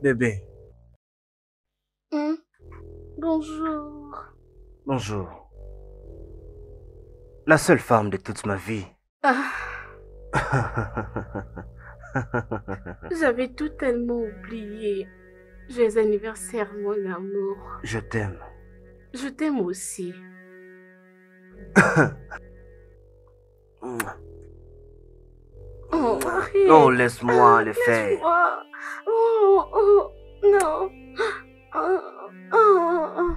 Bébé, Hmm, bonjour. bonjour. La seule femme de toute ma vie. Ah, j'avais tout tellement oublié. Joyeux anniversaire, mon amour. Je t'aime. Je t'aime aussi. Oh, Oh, arrête. laisse-moi le faire. Laisse-moi. Oh, oh, non. Oh, oh.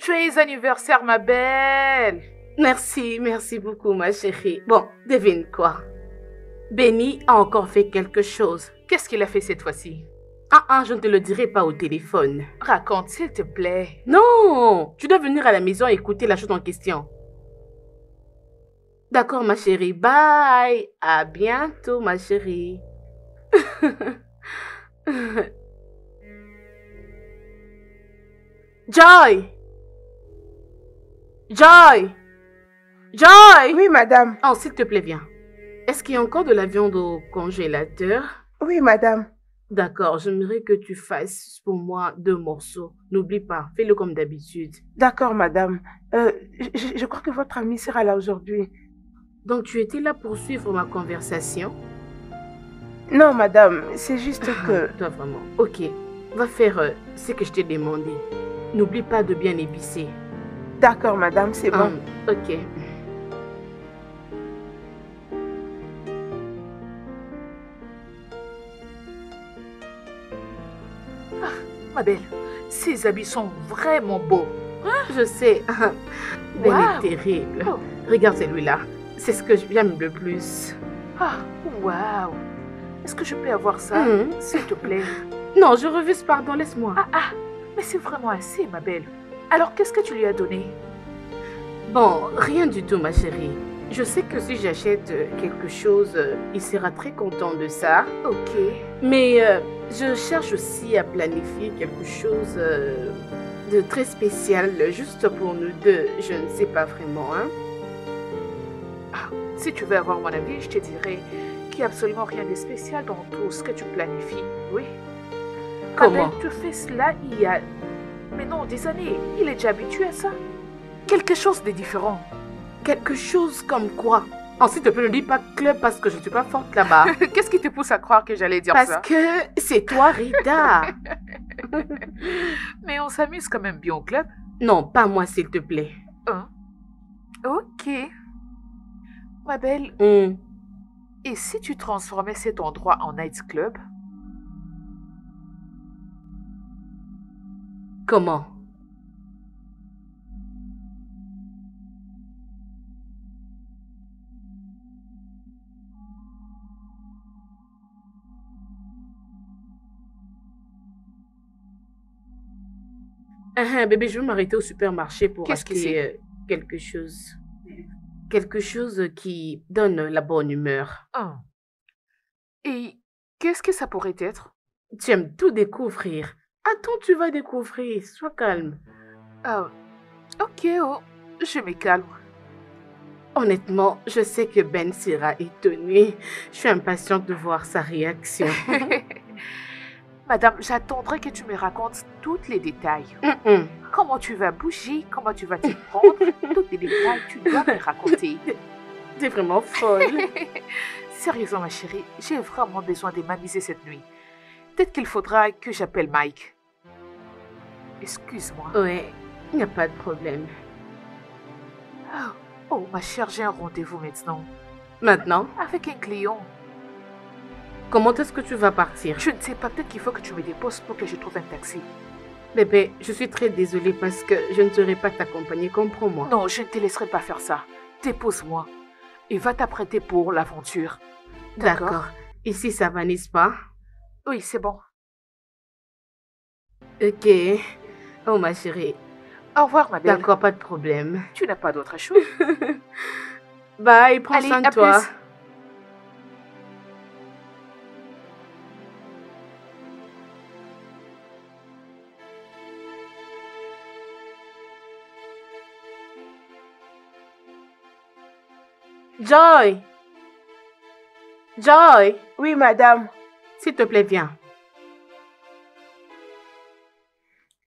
Joyeux anniversaire, ma belle! Merci, merci beaucoup, ma chérie. Bon, devine quoi. Benny a encore fait quelque chose. Qu'est-ce qu'il a fait cette fois-ci? Je ne te le dirai pas au téléphone. Raconte, s'il te plaît. Non, tu dois venir à la maison et écouter la chose en question. D'accord, ma chérie. Bye. À bientôt, ma chérie. Joy! Joy! Joy! Oui, madame. Oh, s'il te plaît, viens. Est-ce qu'il y a encore de la viande au congélateur? Oui, madame. D'accord, j'aimerais que tu fasses pour moi 2 morceaux. N'oublie pas, fais-le comme d'habitude. D'accord, madame. Je crois que votre ami sera là aujourd'hui. Donc, tu étais là pour suivre ma conversation? Non, madame, c'est juste que... Toi, vraiment. Ok, va faire ce que je t'ai demandé. N'oublie pas de bien épicer. D'accord, madame, c'est bon. Ok. Ma belle, ces habits sont vraiment beaux. Je sais. Ben Wow. est terrible. Oh. Regarde celui-là. C'est ce que j'aime le plus. Ah, waouh! Est-ce que je peux avoir ça, s'il te plaît? Non, je refuse, pardon, laisse-moi. Mais c'est vraiment assez, ma belle. Alors, qu'est-ce que tu lui as donné? Bon, rien du tout, ma chérie. Je sais que si j'achète quelque chose, il sera très content de ça. Ok. Mais je cherche aussi à planifier quelque chose de très spécial, juste pour nous deux. Je ne sais pas vraiment, hein. Si tu veux avoir mon avis, je te dirais qu'il n'y a absolument rien de spécial dans tout ce que tu planifies. Oui. Comment? Ma belle, tu fais cela il y a... Mais non, des années. Il est déjà habitué à ça. Quelque chose de différent. Quelque chose comme quoi? Ensuite, s'il te plaît, ne dis pas club parce que je ne suis pas forte là-bas. Qu'est-ce qui te pousse à croire que j'allais dire Parce ça? que c'est toi, Rita. Mais on s'amuse quand même bien au club. Non, pas moi, s'il te plaît. Ok. Ma belle, et si tu transformais cet endroit en night club? Comment? Bébé, je vais m'arrêter au supermarché pour Qu'est-ce que acheter c'est? quelque chose. Quelque chose qui donne la bonne humeur. Et qu'est-ce que ça pourrait être? Tu aimes tout découvrir. Attends, tu vas découvrir. Sois calme. Ok, oh, je me calme. Honnêtement, je sais que Ben sera étonné. Je suis impatiente de voir sa réaction. Madame, j'attendrai que tu me racontes tous les détails. Comment tu vas bouger, comment tu vas t'y prendre, tous les détails, tu dois me raconter. T'es vraiment folle. Sérieusement, ma chérie, j'ai vraiment besoin de m'amuser cette nuit. Peut-être qu'il faudra que j'appelle Mike. Excuse-moi. Ouais, il n'y a pas de problème. Oh, ma chère, j'ai un rendez-vous maintenant. Maintenant, Avec un client. comment est-ce que tu vas partir? Je ne sais pas, peut-être qu'il faut que tu me déposes pour que je trouve un taxi. Bébé, je suis très désolée parce que je ne saurais pas t'accompagner, comprends-moi. Non, je ne te laisserai pas faire ça. Dépose-moi et va t'apprêter pour l'aventure. D'accord. Ici, ça va, n'est-ce pas? Oui, c'est bon. Ok. Oh, ma chérie. Au revoir, ma belle. D'accord, pas de problème. Tu n'as pas d'autre chose. Bye, prends Allez, soin de à toi. plus. Joy! Joy! Oui, madame. S'il te plaît, viens.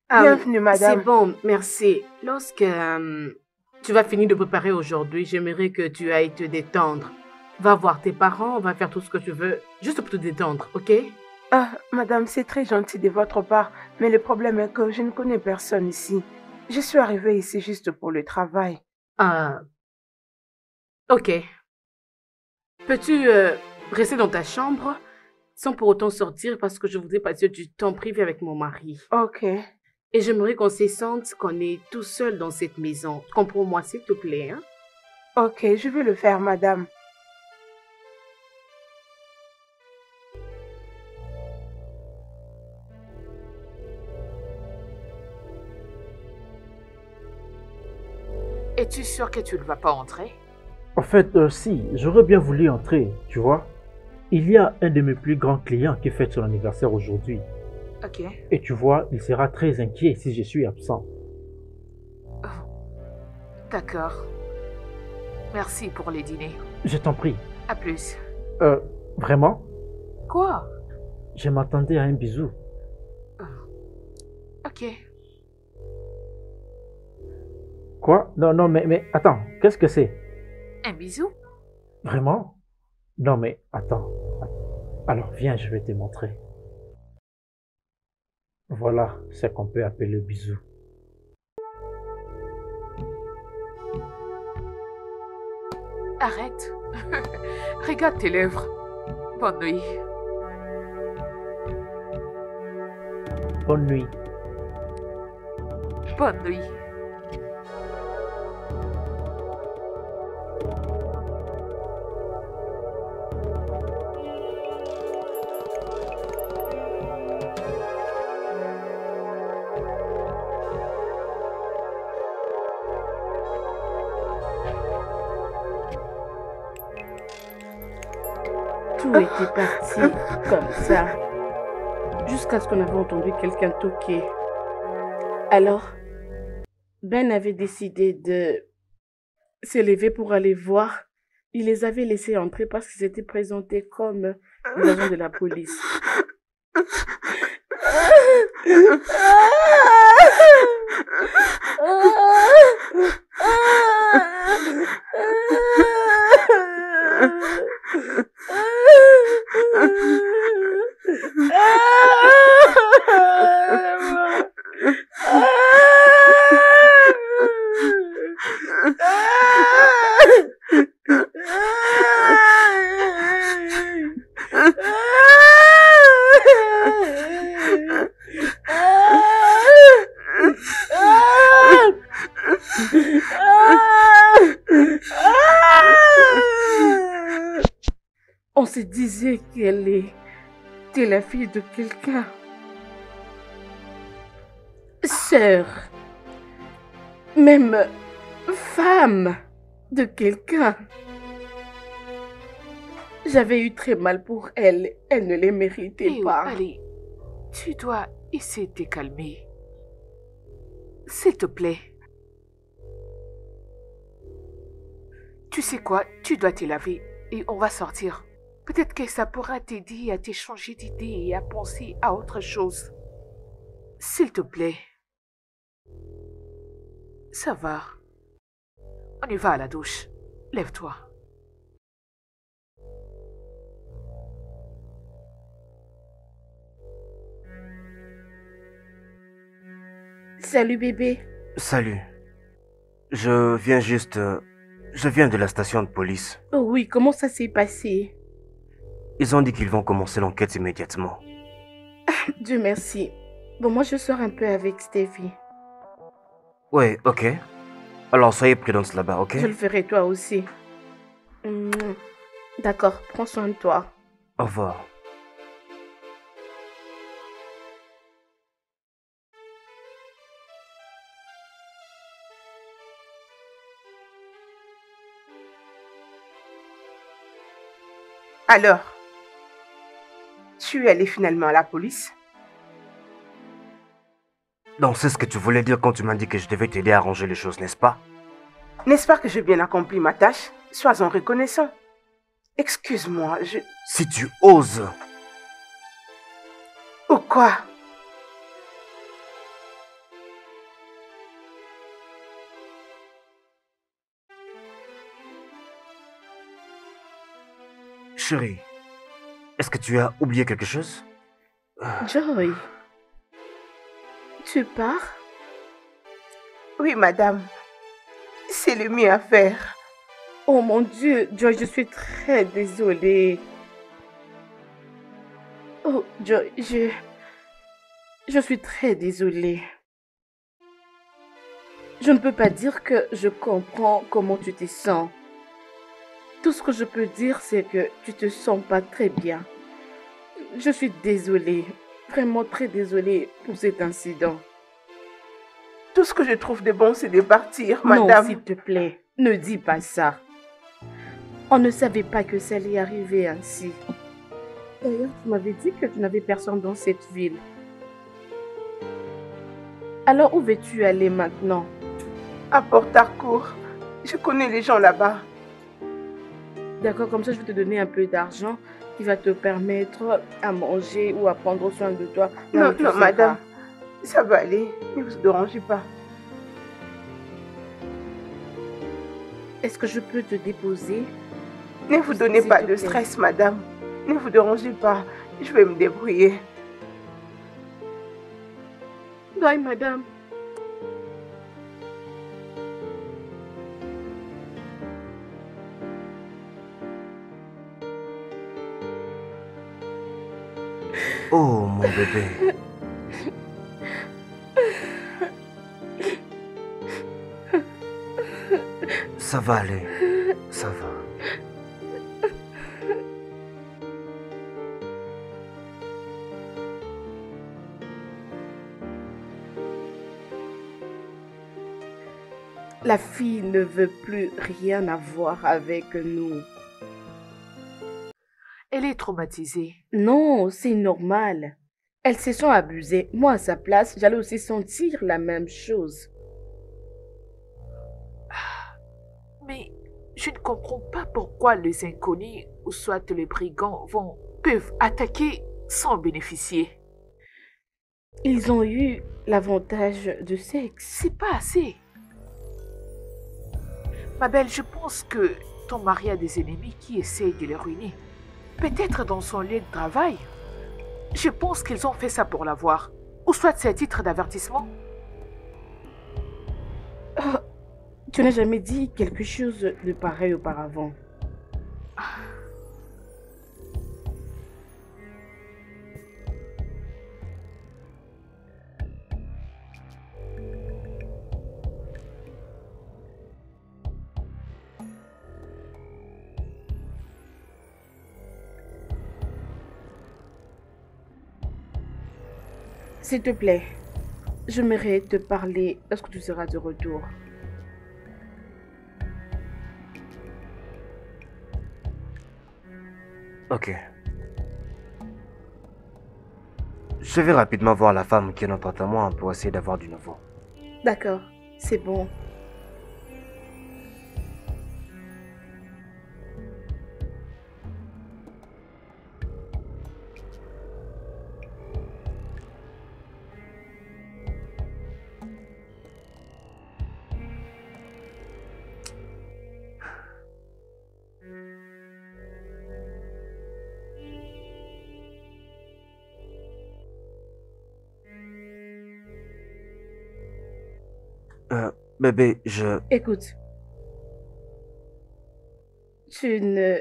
Bienvenue, madame. C'est bon, merci. Lorsque tu vas finir de préparer aujourd'hui, j'aimerais que tu ailles te détendre. Va voir tes parents, va faire tout ce que tu veux, juste pour te détendre, ok? Ah, madame, c'est très gentil de votre part, mais le problème est que je ne connais personne ici. Je suis arrivée ici juste pour le travail. Ok. Peux-tu rester dans ta chambre sans pour autant sortir parce que je voudrais passer du temps privé avec mon mari. Ok. Et j'aimerais qu'on se sente qu'on est tout seul dans cette maison. Comprends-moi, s'il te plaît, hein? Ok, je vais le faire, madame. Es-tu sûr que tu ne vas pas entrer? En fait, si, j'aurais bien voulu entrer, tu vois. Il y a un de mes plus grands clients qui fête son anniversaire aujourd'hui. Ok. Et tu vois, il sera très inquiet si je suis absent. D'accord. Merci pour les dîners. Je t'en prie. À plus. Vraiment? Quoi? Je m'attendais à un bisou. Ok. Quoi? Non, mais attends, qu'est-ce que c'est? Un bisou? Vraiment? Non, mais attends. Alors, viens, je vais te montrer. Voilà ce qu'on peut appeler le bisou. Arrête. Regarde tes lèvres. Bonne nuit. Bonne nuit. Bonne nuit. Tout était parti comme ça. Jusqu'à ce qu'on avait entendu quelqu'un toquer. Alors, Ben avait décidé de se lever pour aller voir. Il les avait laissés entrer parce qu'ils étaient présentés comme des agents de la police. On se disait qu'elle était la fille de quelqu'un. Sœur. Même femme de quelqu'un. J'avais eu très mal pour elle. Elle ne les méritait pas. Allez, tu dois essayer de te calmer. S'il te plaît. Tu sais quoi? Tu dois te laver et on va sortir. Peut-être que ça pourra t'aider à t'échanger d'idées et à penser à autre chose. S'il te plaît. Ça va. On y va à la douche. Lève-toi. Salut bébé. Salut. Je viens de la station de police. Oh oui, comment ça s'est passé? Ils ont dit qu'ils vont commencer l'enquête immédiatement. Dieu merci. Bon, moi je sors un peu avec Stevie. Ouais, ok. Alors soyez prudente là-bas, ok? Je le ferai toi aussi. D'accord, prends soin de toi. Au revoir. Alors, tu es allé finalement à la police? Donc c'est ce que tu voulais dire quand tu m'as dit que je devais t'aider à arranger les choses, n'est-ce pas? N'est-ce pas que j'ai bien accompli ma tâche? Sois-en reconnaissant. Excuse-moi, Si tu oses, Ou quoi? chérie, est-ce que tu as oublié quelque chose? Joy, tu pars? Oui, madame. C'est le mieux à faire. Oh mon Dieu, Joy, je suis très désolée. Oh, Joy, je suis très désolée. Je ne peux pas dire que je comprends comment tu te sens. Tout ce que je peux dire, c'est que tu te sens pas très bien. Je suis désolée, vraiment très désolée pour cet incident. Tout ce que je trouve de bon, c'est de partir, Non, madame. s'il te plaît, ne dis pas ça. On ne savait pas que ça allait arriver ainsi. D'ailleurs, tu m'avais dit que tu n'avais personne dans cette ville. Alors, où veux-tu aller maintenant? À Port-Harcourt. Je connais les gens là-bas. D'accord, comme ça, je vais te donner un peu d'argent qui va te permettre à manger ou à prendre soin de toi. Non, où tu non, seras. madame. Ça va aller. Ne vous dérangez pas. Est-ce que je peux te déposer? Ne vous donnez S'il pas te de plaît. stress, madame. Ne vous dérangez pas. Je vais me débrouiller. Bye, madame. Oh, mon bébé. Ça va aller. Ça va. La fille ne veut plus rien avoir avec nous. Elle est traumatisée. Non, c'est normal. Elle se sent abusée. Moi, à sa place, j'allais aussi sentir la même chose. Mais je ne comprends pas pourquoi les inconnus ou soit les brigands peuvent attaquer sans bénéficier. Ils ont eu l'avantage du sexe. C'est pas assez. Ma belle, je pense que ton mari a des ennemis qui essayent de le ruiner. Peut-être dans son lieu de travail. Je pense qu'ils ont fait ça pour l'avoir. Ou soit c'est à titre d'avertissement. Oh, tu n'as jamais dit quelque chose de pareil auparavant. S'il te plaît, j'aimerais te parler lorsque tu seras de retour. Ok. Je vais rapidement voir la femme qui est dans ton témoin pour essayer d'avoir du nouveau. D'accord, c'est bon. Bébé, Écoute, tu ne...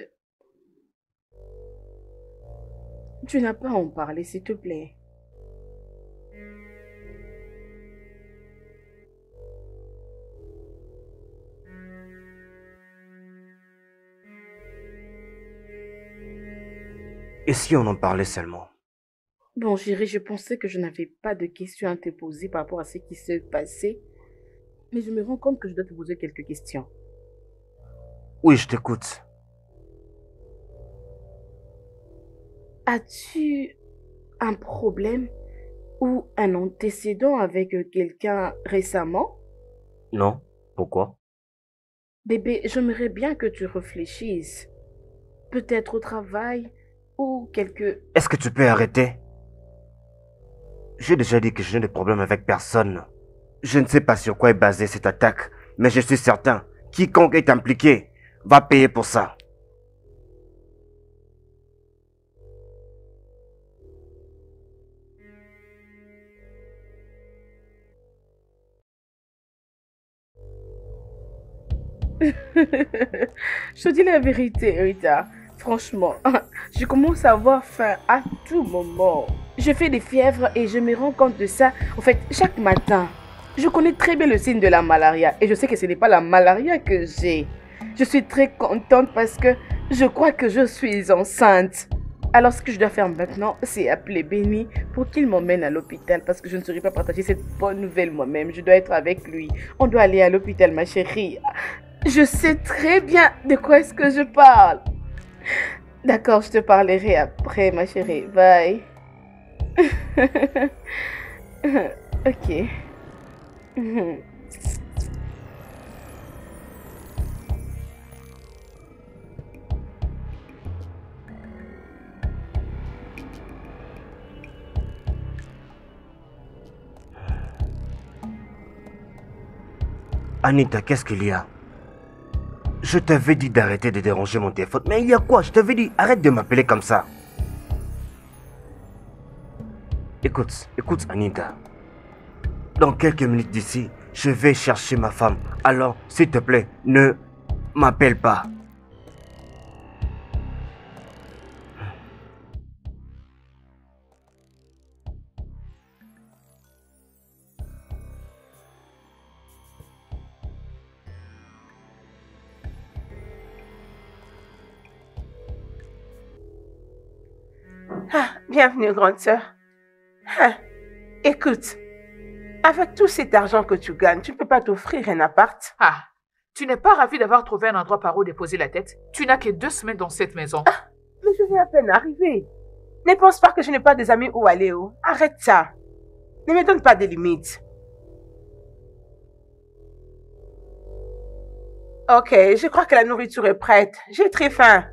Tu n'as pas à en parler, s'il te plaît. Et si on en parlait seulement? Bon, chérie, je pensais que je n'avais pas de questions à te poser par rapport à ce qui s'est passé. Mais je me rends compte que je dois te poser quelques questions. Oui, je t'écoute. As-tu un problème ou un antécédent avec quelqu'un récemment? Non? Pourquoi? Bébé, j'aimerais bien que tu réfléchisses. Peut-être au travail ou quelque... Est-ce que tu peux arrêter? J'ai déjà dit que je n'ai de problème avec personne. Je ne sais pas sur quoi est basée cette attaque, mais je suis certain, quiconque est impliqué va payer pour ça. Je te dis la vérité, Rita. Franchement, je commence à avoir faim à tout moment. Je fais des fièvres et je me rends compte de ça, en fait, chaque matin. Je connais très bien le signe de la malaria et je sais que ce n'est pas la malaria que j'ai. Je suis très contente parce que je crois que je suis enceinte. Alors ce que je dois faire maintenant, c'est appeler Benny pour qu'il m'emmène à l'hôpital parce que je ne saurais pas partager cette bonne nouvelle moi-même. Je dois être avec lui. On doit aller à l'hôpital, ma chérie. Je sais très bien de quoi est-ce que je parle. D'accord, je te parlerai après, ma chérie. Bye. Ok. Anita, qu'est-ce qu'il y a? Je t'avais dit d'arrêter de déranger mon téléphone. Mais il y a quoi? Je t'avais dit, arrête de m'appeler comme ça. Écoute, Anita. Dans quelques minutes d'ici, je vais chercher ma femme. Alors, s'il te plaît, ne m'appelle pas. Ah, bienvenue, grande sœur. Ah, écoute, avec tout cet argent que tu gagnes, tu ne peux pas t'offrir un appart. Ah, tu n'es pas ravi d'avoir trouvé un endroit par où déposer la tête? Tu n'as que 2 semaines dans cette maison. Ah, mais je viens à peine d'arriver. Ne pense pas que je n'ai pas des amis où aller. Oh. Arrête ça. Ne me donne pas des limites. Ok, je crois que la nourriture est prête. J'ai très faim.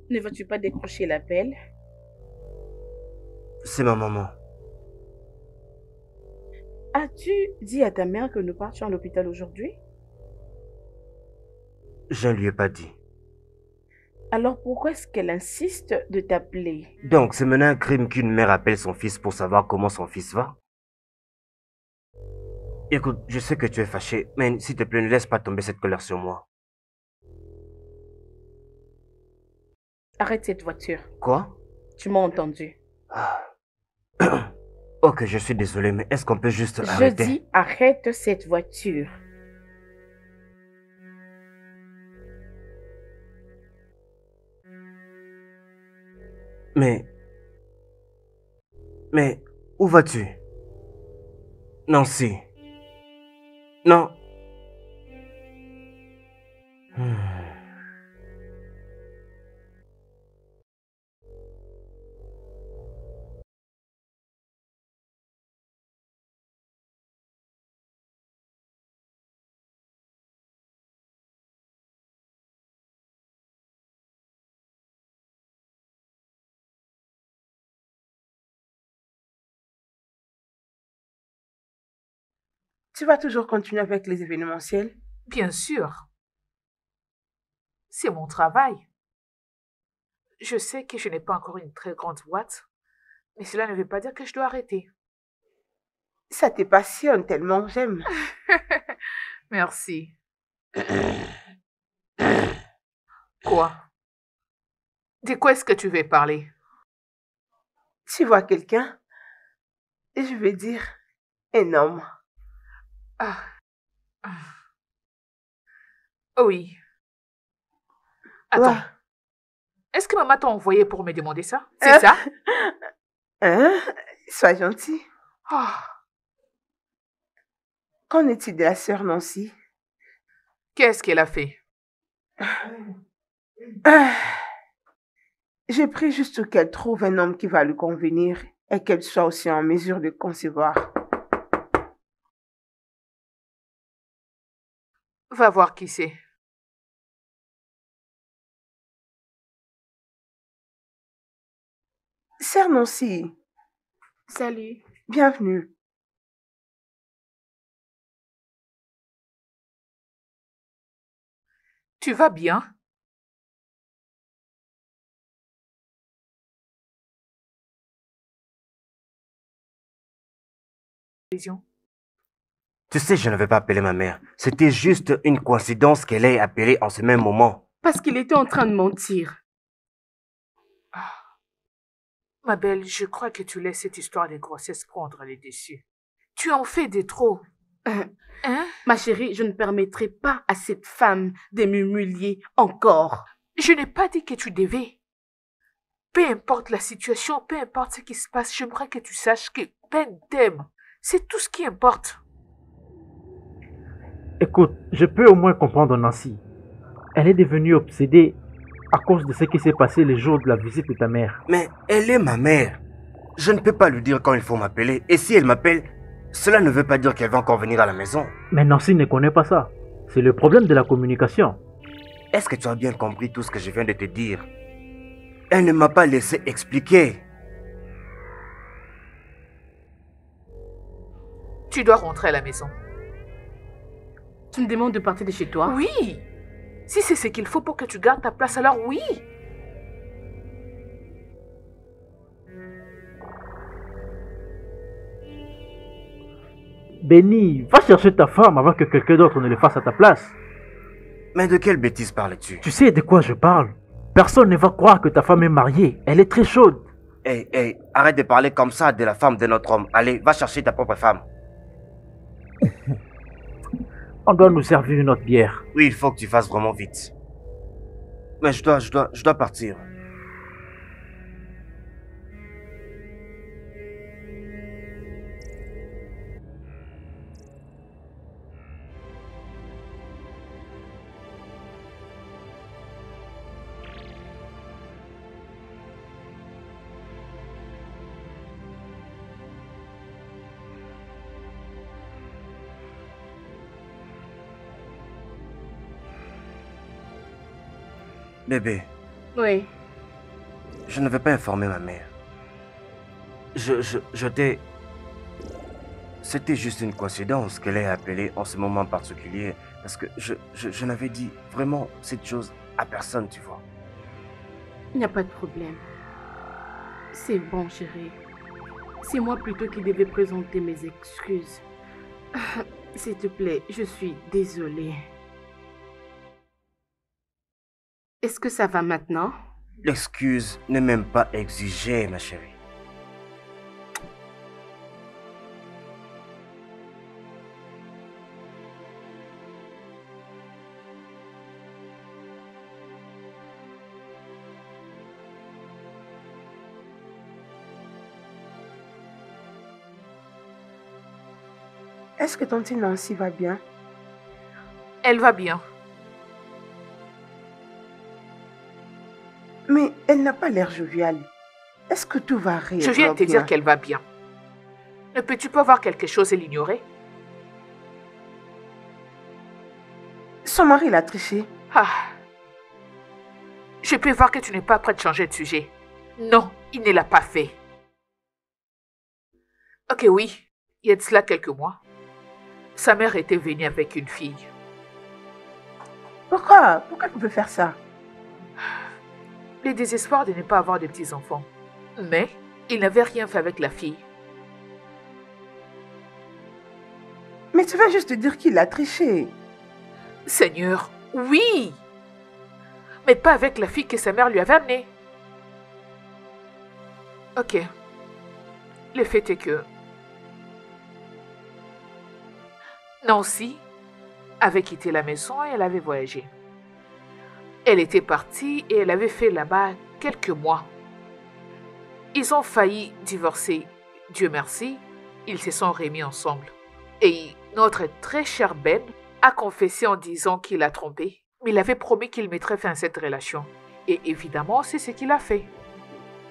Ne vas-tu pas décrocher l'appel? C'est ma maman. As-tu dit à ta mère que nous partions à l'hôpital aujourd'hui? Je ne lui ai pas dit. Alors pourquoi est-ce qu'elle insiste de t'appeler? Donc, c'est maintenant un crime qu'une mère appelle son fils pour savoir comment son fils va? Écoute, je sais que tu es fâché, mais s'il te plaît, ne laisse pas tomber cette colère sur moi. Arrête cette voiture. Quoi? Tu m'as entendu. Ok, je suis désolé, mais est-ce qu'on peut juste Je arrêter? dis arrête cette voiture. Mais... Mais... Où vas-tu? Nancy. Non. Hmm. Tu vas toujours continuer avec les événementiels? Bien sûr. C'est mon travail. Je sais que je n'ai pas encore une très grande boîte, mais cela ne veut pas dire que je dois arrêter. Ça te passionne tellement, j'aime. Merci. Quoi? De quoi est-ce que tu veux parler? Tu vois quelqu'un? Et je vais dire un homme. Ah. Oui. Attends. Ouais. Est-ce que maman t'a envoyé pour me demander ça? C'est ça? Hein? Sois gentil. Ah. Qu'en est-il de la sœur Nancy? Qu'est-ce qu'elle a fait? Ah, J'ai pris juste qu'elle trouve un homme qui va lui convenir et qu'elle soit aussi en mesure de concevoir. Va voir qui c'est. Sœur Nancy, Salut. bienvenue. Tu vas bien? Tu sais, je ne vais pas appeler ma mère. C'était juste une coïncidence qu'elle ait appelé en ce même moment. Parce qu'il était en train de mentir. Ma belle, je crois que tu laisses cette histoire de grossesse prendre les dessus. Tu en fais des trop. Hein? Ma chérie, je ne permettrai pas à cette femme de m'humilier encore. Je n'ai pas dit que tu devais. Peu importe la situation, peu importe ce qui se passe, j'aimerais que tu saches que Ben t'aime. C'est tout ce qui importe. Écoute, je peux au moins comprendre Nancy. Elle est devenue obsédée à cause de ce qui s'est passé le jour de la visite de ta mère. Mais elle est ma mère. Je ne peux pas lui dire quand il faut m'appeler. Et si elle m'appelle, cela ne veut pas dire qu'elle va encore venir à la maison. Mais Nancy ne connaît pas ça. C'est le problème de la communication. Est-ce que tu as bien compris tout ce que je viens de te dire? Elle ne m'a pas laissé expliquer. Tu dois rentrer à la maison. Tu me demandes de partir de chez toi? Oui. Si c'est ce qu'il faut pour que tu gardes ta place, alors oui. Benny, va chercher ta femme avant que quelqu'un d'autre ne le fasse à ta place. Mais de quelle bêtise parles-tu? Tu sais de quoi je parle? Personne ne va croire que ta femme est mariée. Elle est très chaude. Hey, arrête de parler comme ça de la femme de notre homme. Allez, va chercher ta propre femme. On doit nous servir une autre bière. Oui, il faut que tu fasses vraiment vite. Mais je dois partir. Bébé, Oui. je ne vais pas informer ma mère. Je t'ai... C'était juste une coïncidence qu'elle ait appelé en ce moment particulier. Parce que je n'avais dit vraiment cette chose à personne, tu vois. Il n'y a pas de problème. C'est bon, chérie. C'est moi plutôt qui devais présenter mes excuses. S'il te plaît, je suis désolée. Est-ce que ça va maintenant? L'excuse n'est même pas exigée, ma chérie. Est-ce que tante Nancy va bien? Elle va bien. Mais elle n'a pas l'air joviale. Est-ce que tout va réellement bien? Je viens de te dire qu'elle va bien. Ne peux-tu pas voir quelque chose et l'ignorer? Son mari l'a triché. Ah. Je peux voir que tu n'es pas prêt de changer de sujet. Non, il ne l'a pas fait. Ok, oui, il y a de cela quelques mois. Sa mère était venue avec une fille. Pourquoi? Pourquoi elle peut faire ça? Le désespoir de ne pas avoir de petits-enfants. Mais il n'avait rien fait avec la fille. Mais tu viens juste de dire qu'il a triché. Seigneur, oui! Mais pas avec la fille que sa mère lui avait amenée. Ok. Le fait est que Nancy avait quitté la maison et elle avait voyagé. Elle était partie et elle avait fait là-bas quelques mois. Ils ont failli divorcer. Dieu merci, ils se sont remis ensemble. Et notre très cher Ben a confessé en disant qu'il a trompé, mais il avait promis qu'il mettrait fin à cette relation. Et évidemment, c'est ce qu'il a fait.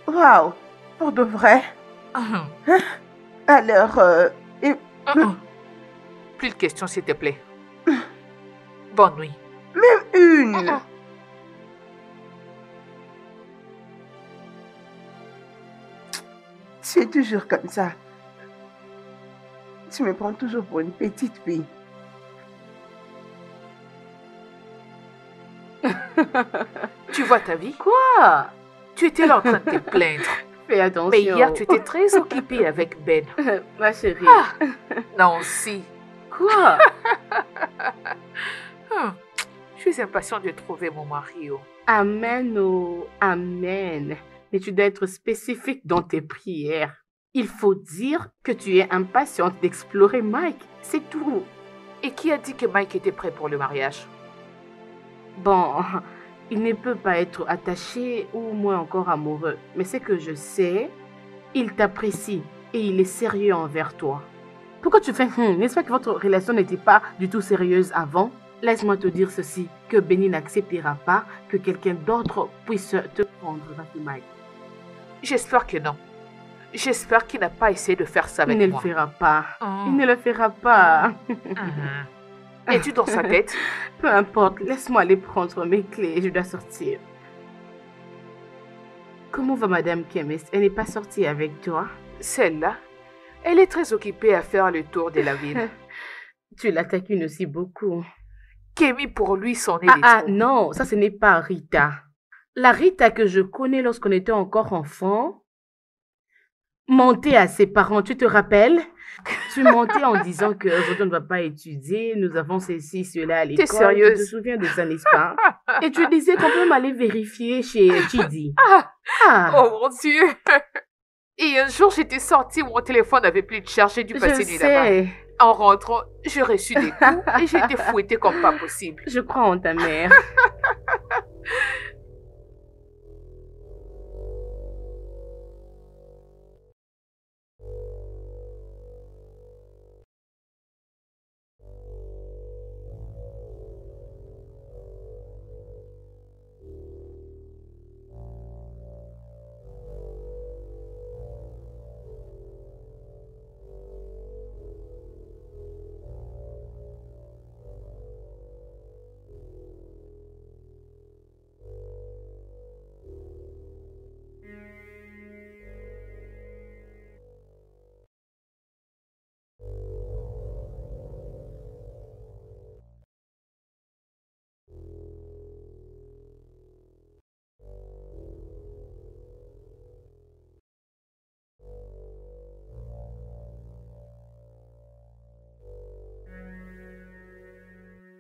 Waouh, pour de vrai. Hum, Alors, et hum. Plus de questions, s'il te plaît. Bonne nuit. une. Tu es toujours comme ça. Tu me prends toujours pour une petite fille. Tu vois ta vie? Quoi? Tu étais là en train de te plaindre. Fais attention. Mais hier, tu étais très occupée avec Ben. Ma chérie. Ah, non, si. Quoi? Je suis impatiente de trouver mon mari. Oh. Amen, oh, amen. Mais tu dois être spécifique dans tes prières. Il faut dire que tu es impatiente d'explorer Mike. C'est tout. Et qui a dit que Mike était prêt pour le mariage? Bon, il ne peut pas être attaché ou moins encore amoureux. Mais ce que je sais, il t'apprécie et il est sérieux envers toi. Pourquoi tu fais n'est-ce pas que votre relation n'était pas du tout sérieuse avant? Laisse-moi te dire ceci, que Benny n'acceptera pas que quelqu'un d'autre puisse te prendre, Mike. J'espère que non. J'espère qu'il n'a pas essayé de faire ça avec Il ne moi. le fera pas. Oh. Il ne le fera pas. Es-tu dans sa tête? Peu importe, laisse-moi aller prendre mes clés, je dois sortir. Comment va Madame Chemist? Elle n'est pas sortie avec toi? Celle-là, elle est très occupée à faire le tour de la ville. Tu la taquines aussi beaucoup. Kémy, pour lui, son nez Non, ça ce n'est pas Rita. La Rita que je connais lorsqu'on était encore enfant, mentait à ses parents, tu te rappelles? Tu mentais en disant qu'aujourd'hui on ne va pas étudier, nous avons ceci, cela à l'école. T'es sérieuse? Tu te souviens de ça, n'est-ce pas? Et tu disais qu'on peut m'aller vérifier chez Chidi. Oh mon Dieu! Et un jour, j'étais sortie, mon téléphone n'avait plus de charge, j'ai dû passer Je nuit là-bas. sais. En rentrant, j'ai reçu des coups et j'ai été fouettée comme pas possible. Je crois en ta mère.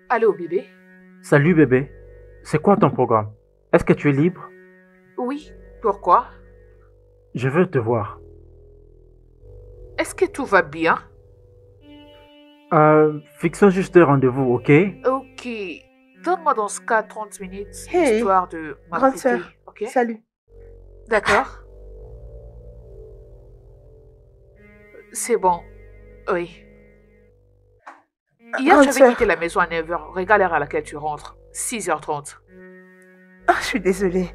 Allô, bébé? Salut bébé, c'est quoi ton programme? Est-ce que tu es libre? Oui, pourquoi? Je veux te voir. Est-ce que tout va bien? Fixons juste un rendez-vous, ok? Ok. Donne-moi dans ce cas 30 minutes, Hey, histoire de grande m'apprêter. sœur. Ok? Salut. D'accord. C'est bon. Oui. Hier, Grande j'avais sœur. quitté la maison à 9h. Regarde l'heure à laquelle tu rentres. 6h30. Je suis désolée.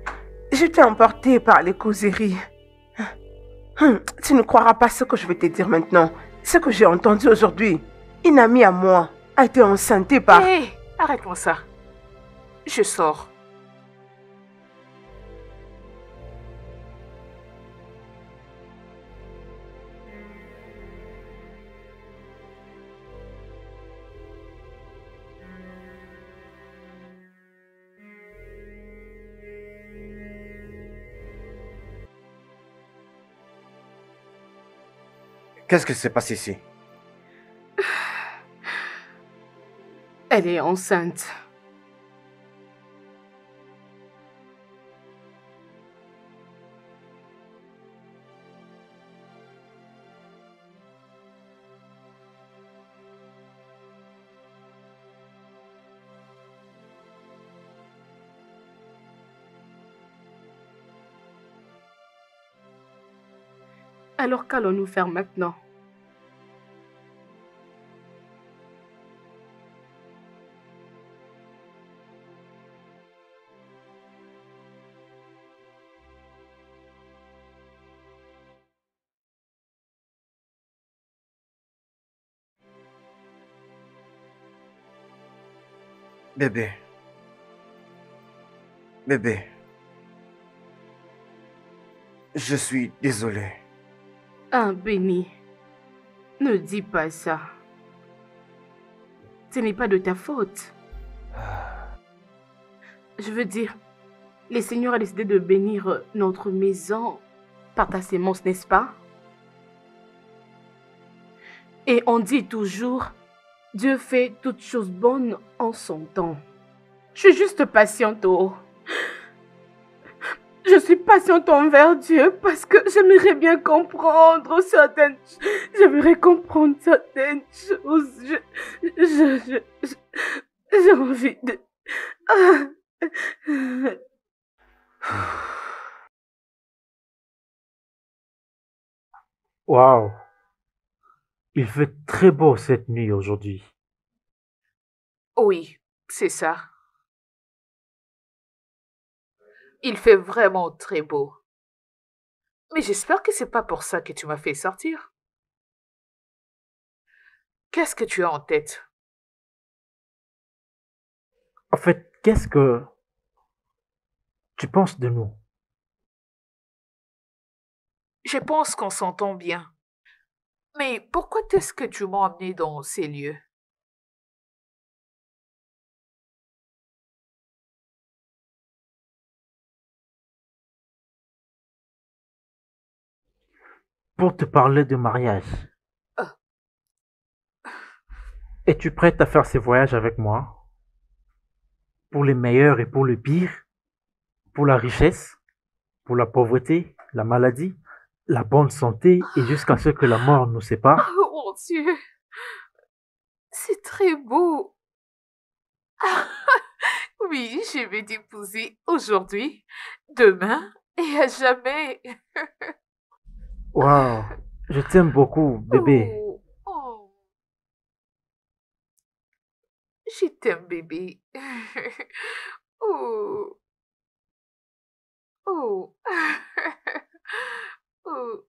Je t'ai emporté par les causeries. Tu ne croiras pas ce que je vais te dire maintenant. Ce que j'ai entendu aujourd'hui. Une amie à moi a été enceinte par... Hé, arrête-moi ça. Je sors. Qu'est-ce qui s'est passé ici? Elle est enceinte. Alors qu'allons-nous faire maintenant? Bébé, bébé, je suis désolé. Ah, Benny, ne dis pas ça. Ce n'est pas de ta faute. Je veux dire, le Seigneur a décidé de bénir notre maison par ta sémence, n'est-ce pas? Et on dit toujours, Dieu fait toutes choses bonnes en son temps. Je suis juste patiente, oh. Je suis patiente envers Dieu parce que j'aimerais bien comprendre certaines... J'aimerais comprendre certaines choses. J'ai envie de... Waouh, il fait très beau cette nuit aujourd'hui. Oui, c'est ça. Il fait vraiment très beau. Mais j'espère que c'est pas pour ça que tu m'as fait sortir. Qu'est-ce que tu as en tête? En fait, qu'est-ce que tu penses de nous? Je pense qu'on s'entend bien. Mais pourquoi est-ce que tu m'as emmené dans ces lieux? Pour te parler de mariage. Ah, Es-tu prête à faire ces voyages avec moi? Pour les meilleurs et pour le pire? Pour la richesse? Pour la pauvreté? La maladie? La bonne santé? Et jusqu'à ce que la mort nous sépare? oh mon Dieu, c'est très beau. Oui, je vais t'épouser aujourd'hui, demain et à jamais. Waouh, je t'aime beaucoup, bébé. Oh, oh, je t'aime, bébé. Oh, oh, oh.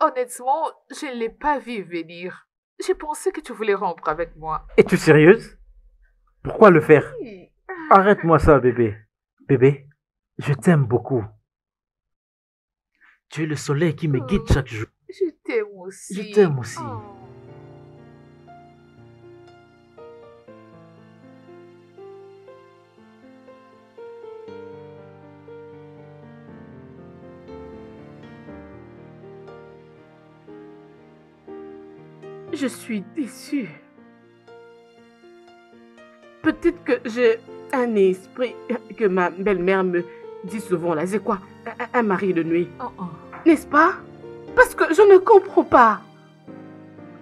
Honnêtement, je ne l'ai pas vu venir. J'ai pensé que tu voulais rompre avec moi. Es-tu sérieuse? Pourquoi le faire? Oui. Arrête-moi ça, bébé. Bébé, je t'aime beaucoup. Tu es le soleil qui me guide Oh, chaque jour. je t'aime Je aussi. t'aime aussi. Oh. Je suis déçue. Peut-être que j'ai un esprit que ma belle-mère me dit souvent là. C'est quoi? Un mari de nuit. Oh, oh. N'est-ce pas? Parce que je ne comprends pas.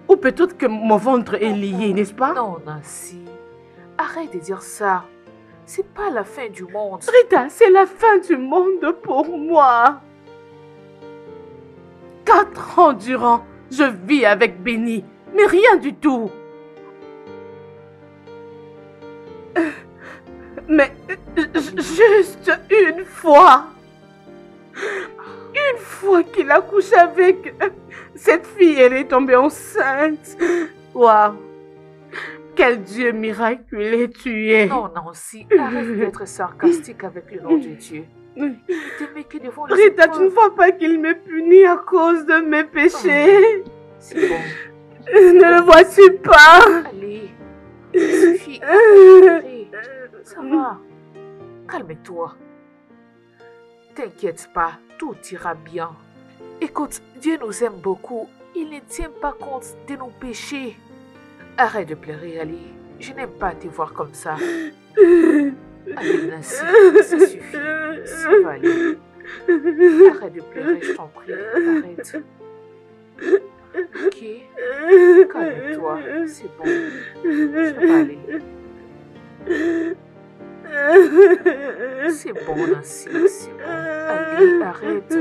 Ou peut-être que mon ventre est lié, n'est-ce pas? Non, Nancy. Arrête de dire ça. C'est pas la fin du monde. Rita, c'est la fin du monde pour moi. 4 ans durant, je vis avec Benny, mais rien du tout. Mais juste une fois qu'il a couché avec cette fille, elle est tombée enceinte. Waouh! Quel Dieu miraculeux tu es. Non, Nancy, arrête d'être sarcastique avec le nom de Dieu. Il t'aimait que devant les Rita, tu ne épreuves. vois pas qu'il me punit à cause de mes péchés? C'est bon. Ne le vois-tu pas? Allez, ça suffit. Allez, ça va. Calme-toi. T'inquiète pas, tout ira bien. Écoute, Dieu nous aime beaucoup. Il ne tient pas compte de nos péchés. Arrête de pleurer, Ali. Je n'aime pas te voir comme ça. Allez, Nancy, ça suffit. Ça va aller. Arrête de pleurer, je t'en prie. Arrête. Ok? Calme-toi. C'est bon. Ça va aller. C'est bon, Nancy. C'est bon. Allez, arrête.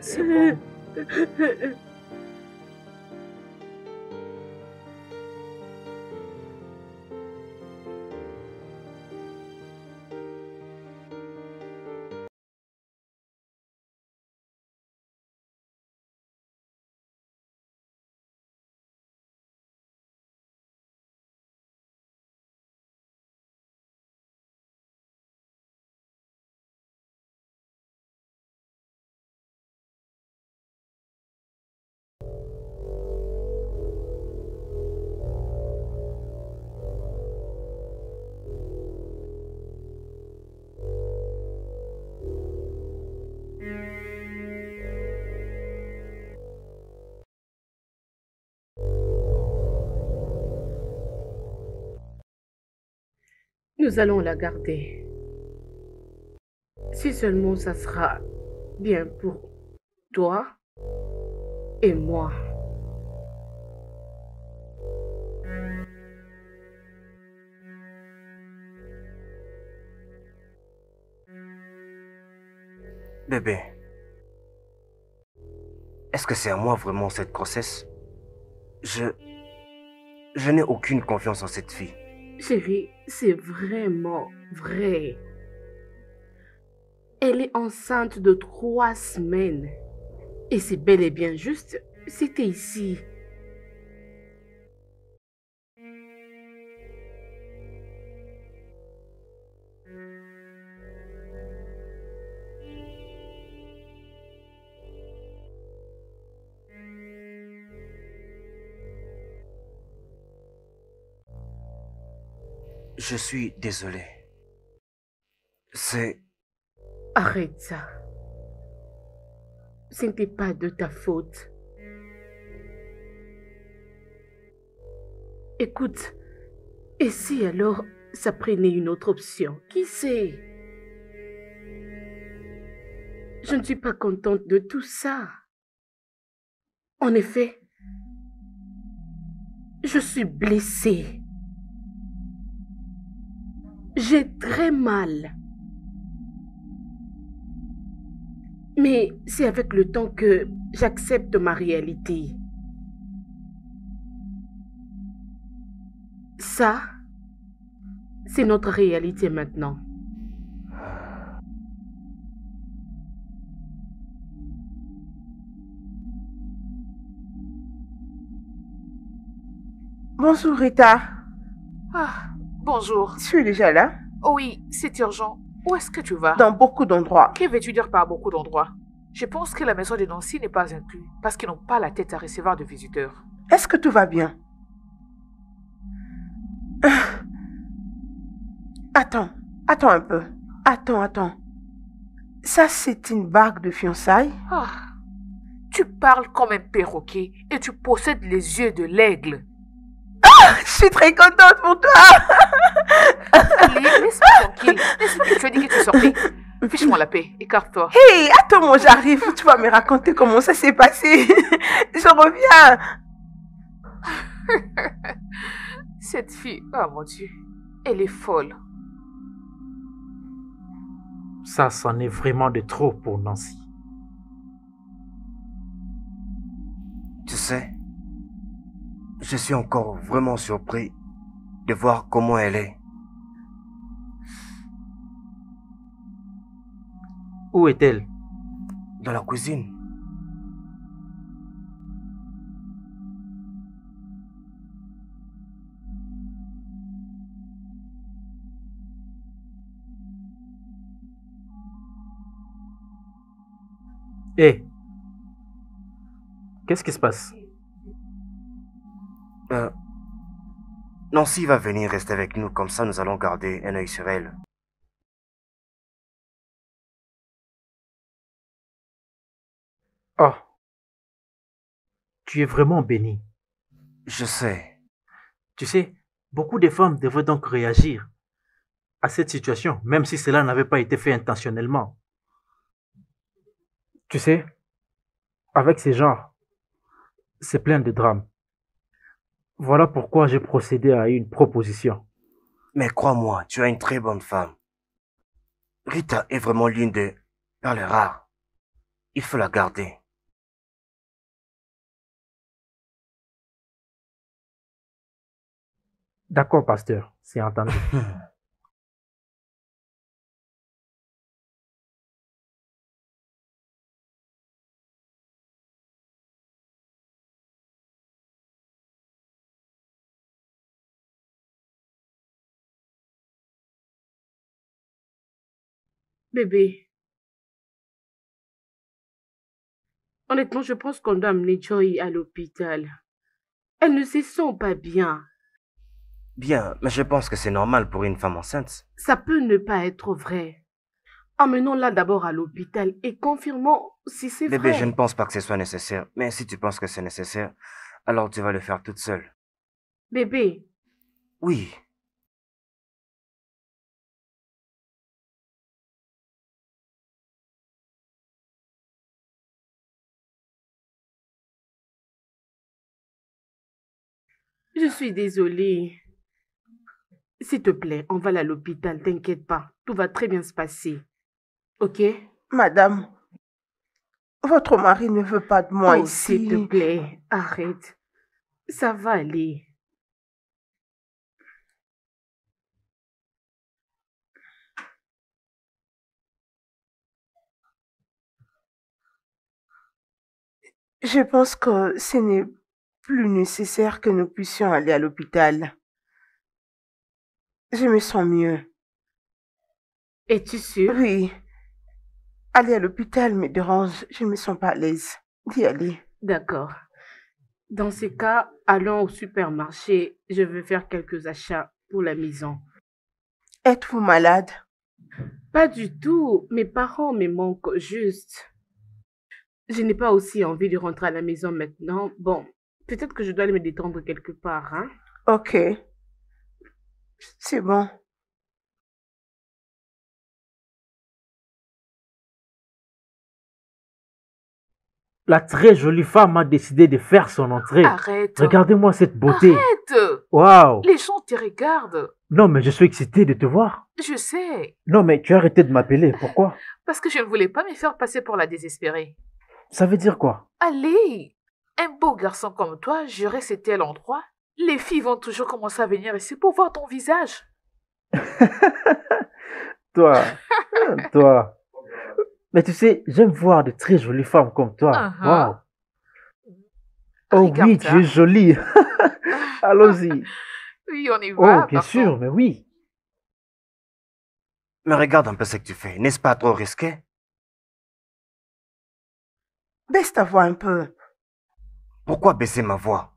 C'est bon. nous allons la garder. Si seulement ça sera bien pour toi et moi. Bébé, est-ce que c'est à moi vraiment cette grossesse? Je n'ai aucune confiance en cette fille. Chérie, c'est vraiment vrai. Elle est enceinte de 3 semaines. Et c'est bel et bien juste, c'était ici. Je suis désolé. C'est... Arrête ça. Ce n'était pas de ta faute. Écoute, et si alors ça prenait une autre option? Qui sait? Je ne suis pas contente de tout ça. En effet, je suis blessée. J'ai très mal. Mais c'est avec le temps que j'accepte ma réalité. Ça, c'est notre réalité maintenant. Bonjour Rita. Ah, bonjour. Je suis déjà là. Oh oui, c'est urgent. Où est-ce que tu vas? Dans beaucoup d'endroits. Que veux-tu dire par beaucoup d'endroits? Je pense que la maison de Nancy n'est pas inclue parce qu'ils n'ont pas la tête à recevoir de visiteurs. Est-ce que tout va bien? Attends un peu. Attends. Ça, c'est une bague de fiançailles? Ah, tu parles comme un perroquet et tu possèdes les yeux de l'aigle. Je suis très contente pour toi. Allez, laisse-moi tranquille. Laisse-moi que tu as dit que tu sortais. Fiche-moi la paix, écarte-toi. Hey, attends, j'arrive. Tu vas me raconter comment ça s'est passé. Je reviens. Cette fille, oh mon Dieu, elle est folle. Ça, c'en est vraiment de trop pour Nancy. Tu sais, je suis encore vraiment surpris de voir comment elle est. Où est-elle? Dans la cuisine. Hé, qu'est-ce qui se passe? Nancy va venir rester avec nous, comme ça nous allons garder un œil sur elle. Oh, tu es vraiment béni. Je sais. Tu sais, beaucoup de femmes devraient donc réagir à cette situation, même si cela n'avait pas été fait intentionnellement. Tu sais, avec ces gens, c'est plein de drames. Voilà pourquoi j'ai procédé à une proposition. Mais crois-moi, tu as une très bonne femme. Rita est vraiment l'une des perles rares. Il faut la garder. D'accord, pasteur, c'est entendu. Bébé, honnêtement, je pense qu'on doit amener Joy à l'hôpital. Elle ne se sent pas bien. Bien, mais je pense que c'est normal pour une femme enceinte. Ça peut ne pas être vrai. Emmenons-la d'abord à l'hôpital et confirmons si c'est Bébé, vrai. je ne pense pas que ce soit nécessaire. Mais si tu penses que c'est nécessaire, alors tu vas le faire toute seule. Bébé, Oui, Je suis désolée. S'il te plaît, on va aller à l'hôpital, t'inquiète pas. Tout va très bien se passer. Ok? Madame, votre mari ne veut pas de moi Oh, s'il te ici. plaît, arrête. Ça va aller. Je pense que ce n'est plus nécessaire que nous puissions aller à l'hôpital. Je me sens mieux. Es-tu sûre? Oui, aller à l'hôpital me dérange. Je ne me sens pas à l'aise d'y aller. D'accord. Dans ce cas, allons au supermarché. Je vais faire quelques achats pour la maison. Êtes-vous malade? Pas du tout. Mes parents me manquent juste. Je n'ai pas aussi envie de rentrer à la maison maintenant. Bon, peut-être que je dois aller me détendre quelque part, hein? Ok, c'est bon. La très jolie femme a décidé de faire son entrée. Arrête. Regardez-moi cette beauté. Arrête. Waouh. Les gens te regardent. Non, mais je suis excité de te voir. Je sais. Non, mais tu as arrêté de m'appeler. Pourquoi? Parce que je ne voulais pas me faire passer pour la désespérée. Ça veut dire quoi? Allez. Un beau garçon comme toi, j'irai c'est tel endroit. Les filles vont toujours commencer à venir ici pour voir ton visage. Toi, toi. Mais tu sais, j'aime voir de très jolies femmes comme toi. Uh-huh. Waouh. Oh oui, Regarde tu es ça. jolie. Allons-y. Oui, on y Oh, va. bien partons. sûr, mais oui. Mais regarde un peu ce que tu fais. N'est-ce pas trop risqué? Baisse ta voix un peu. Pourquoi baisser ma voix?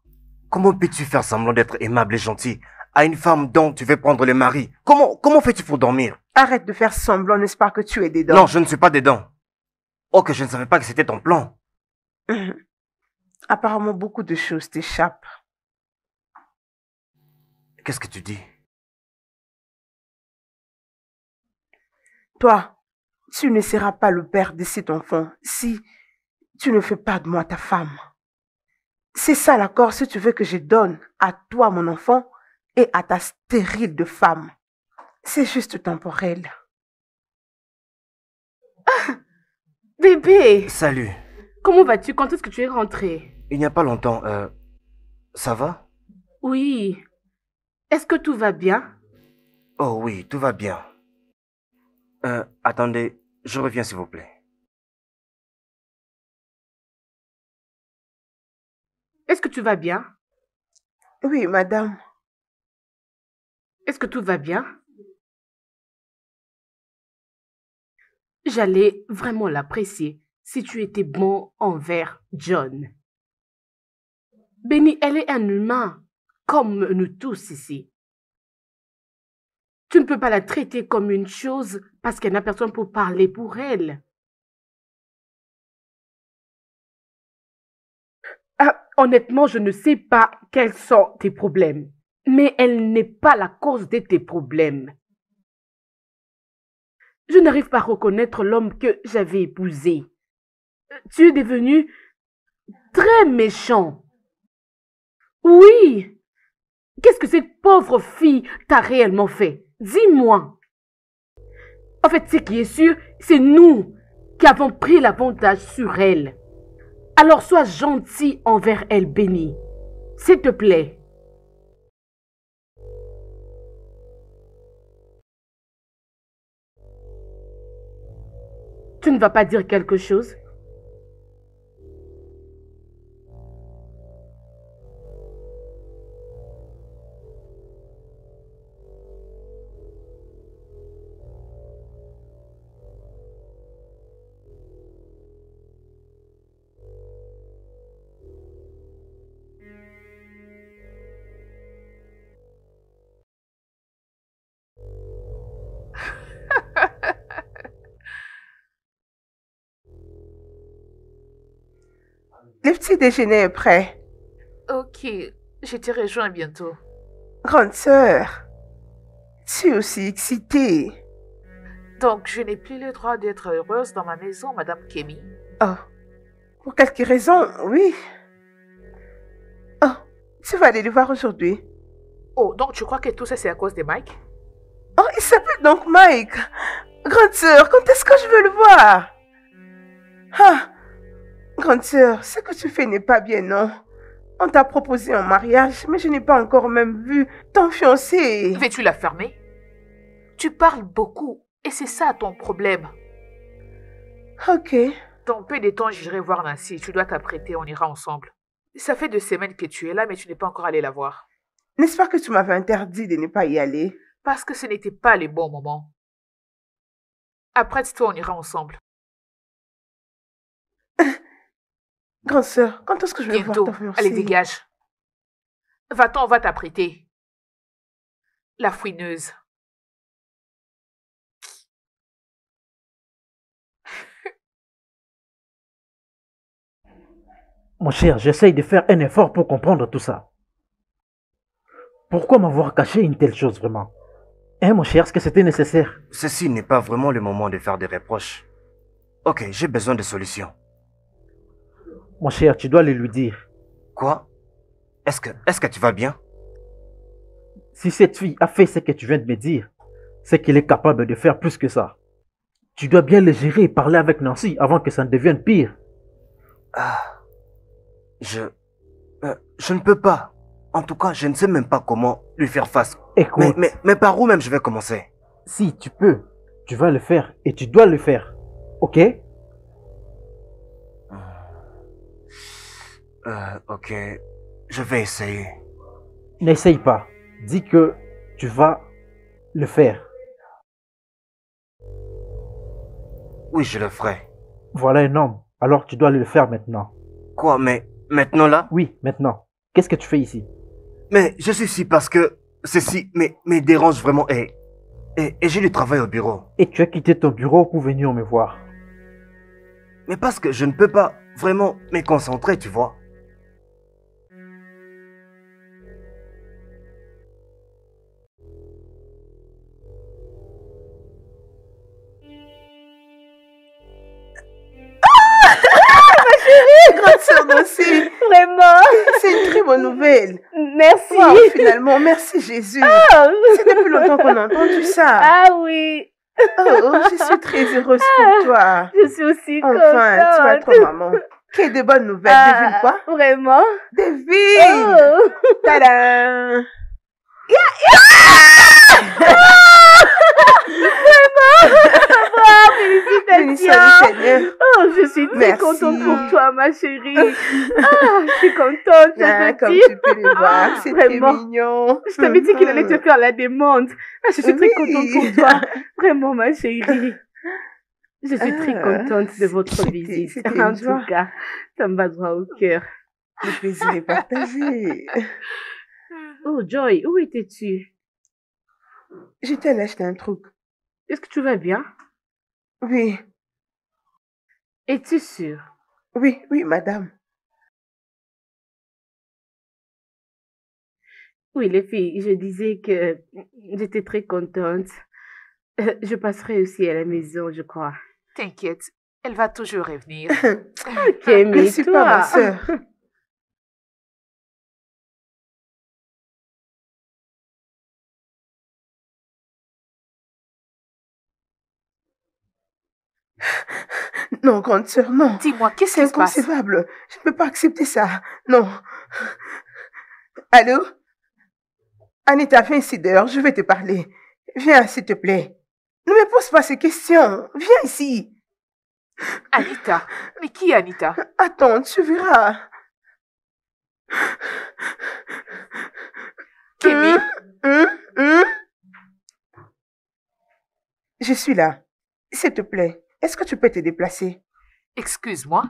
Comment peux-tu faire semblant d'être aimable et gentil à une femme dont tu veux prendre le mari? Comment fais-tu pour dormir? Arrête de faire semblant, n'est-ce pas, que tu es dedans? Non, je ne suis pas dedans. Oh, que je ne savais pas que c'était ton plan. Apparemment, beaucoup de choses t'échappent. Qu'est-ce que tu dis? Toi, tu ne seras pas le père de cet enfant si tu ne fais pas de moi ta femme. C'est ça l'accord si tu veux que je donne à toi mon enfant et à ta stérile de femme. C'est juste temporel. Bébé, Salut. comment vas-tu? Quand est-ce que tu es rentré? Il n'y a pas longtemps, ça va? Oui. Est-ce que tout va bien? Oh oui, tout va bien. Attendez, je reviens s'il vous plaît. Est-ce que tu vas bien? Oui, madame. Est-ce que tout va bien? J'allais vraiment l'apprécier si tu étais bon envers John. Benny, elle est un humain, comme nous tous ici. Tu ne peux pas la traiter comme une chose parce qu'elle n'a personne pour parler pour elle. Ah, honnêtement, je ne sais pas quels sont tes problèmes, mais elle n'est pas la cause de tes problèmes. Je n'arrive pas à reconnaître l'homme que j'avais épousé. Tu es devenu très méchant. Oui. Qu'est-ce que cette pauvre fille t'a réellement fait? Dis-moi. En fait, ce qui est sûr, c'est nous qui avons pris l'avantage sur elle. Alors sois gentil envers elle, Benny. S'il te plaît. Tu ne vas pas dire quelque chose? Le petit déjeuner est prêt. Ok, je te rejoins bientôt. Grande sœur, tu es aussi excitée. Donc, je n'ai plus le droit d'être heureuse dans ma maison, Madame Kemi. Oh, pour quelque raison, oui. Oh, Tu vas aller le voir aujourd'hui. Oh, donc tu crois que tout ça c'est à cause de Mike? Oh, il s'appelle donc Mike. Grande sœur, quand est-ce que je veux le voir? Ah, grande sœur, ce que tu fais n'est pas bien, non? On t'a proposé un mariage, mais je n'ai pas encore même vu ton fiancé. Veux-tu la fermer? Tu parles beaucoup et c'est ça ton problème. Ok. Dans peu de temps, j'irai voir Nancy. Tu dois t'apprêter, on ira ensemble. Ça fait 2 semaines que tu es là, mais tu n'es pas encore allé la voir. N'est-ce pas que tu m'avais interdit de ne pas y aller? Parce que ce n'était pas les bons moments. Apprête-toi, on ira ensemble. Grande sœur, quand est-ce que je vais voir Bientôt. ton fiancé? Allez, dégage. Va-t'en, on va t'apprêter. La fouineuse. Mon cher, j'essaye de faire un effort pour comprendre tout ça. Pourquoi m'avoir caché une telle chose vraiment? Hein, mon cher, est-ce que c'était nécessaire? Ceci n'est pas vraiment le moment de faire des reproches. Ok, j'ai besoin de solutions. Mon cher, tu dois le lui dire. Quoi? Est-ce que tu vas bien? Si cette fille a fait ce que tu viens de me dire, c'est qu'elle est capable de faire plus que ça. Tu dois bien le gérer et parler avec Nancy avant que ça ne devienne pire. Je ne peux pas. En tout cas, je ne sais même pas comment lui faire face. Écoute, Mais par où même je vais commencer? si tu peux, tu vas le faire et tu dois le faire. Ok? Ok, je vais essayer. N'essaye pas. Dis que tu vas le faire. Oui, je le ferai. Voilà un homme. Alors tu dois le faire maintenant. Quoi, mais maintenant là? Oui, maintenant. Qu'est-ce que tu fais ici? Mais je suis ici parce que ceci me dérange vraiment et j'ai du travail au bureau. Et tu as quitté ton bureau pour venir me voir. Mais parce que je ne peux pas vraiment me concentrer, tu vois. Grande sœur Nancy, Vraiment. c'est une très bonne nouvelle. Merci. Wow, finalement, merci Jésus. Ah, C'est depuis longtemps qu'on a entendu ça. ah oui, Oh, je suis très heureuse pour toi. je suis aussi Enfin, contente. tu vas être maman. Quelle de bonnes nouvelles. Devine quoi? Vraiment? Devine. Oh. Tadam. Bénissons Félicitations. le Seigneur. Oh, je suis très Merci. contente pour toi, ma chérie. Je suis contente, Ah, je comme te dis. tu peux le voir, c'est très Vraiment. mignon. Je t'avais dit qu'il allait te faire la demande. Je suis très Oui. contente pour toi. Vraiment, ma chérie. Je suis très Ah, contente de votre c'était- visite. c'était En une joie. tout cas, ça me va droit au cœur. Le plaisir est partagé. Oh, Joy, où étais-tu? J'étais allée acheter un truc. Est-ce que tu vas bien? Oui, Es-tu sûre? oui, oui, madame. Oui, les filles, je disais que j'étais très contente. Je passerai aussi à la maison, je crois. T'inquiète, elle va toujours revenir. Ok, Ne mais suis pas ma toi... sœur. Non, grande sœur, non. Dis-moi, qu'est-ce C'est qui se passe? inconcevable. Je ne peux pas accepter ça. Non. Allô? Anita, viens ici dehors, je vais te parler. Viens, s'il te plaît. Ne me pose pas ces questions. Viens ici. Anita. Mais qui est Anita? Attends, tu verras. Kémy? Hum? Je suis là. S'il te plaît, est-ce que tu peux te déplacer? Excuse-moi.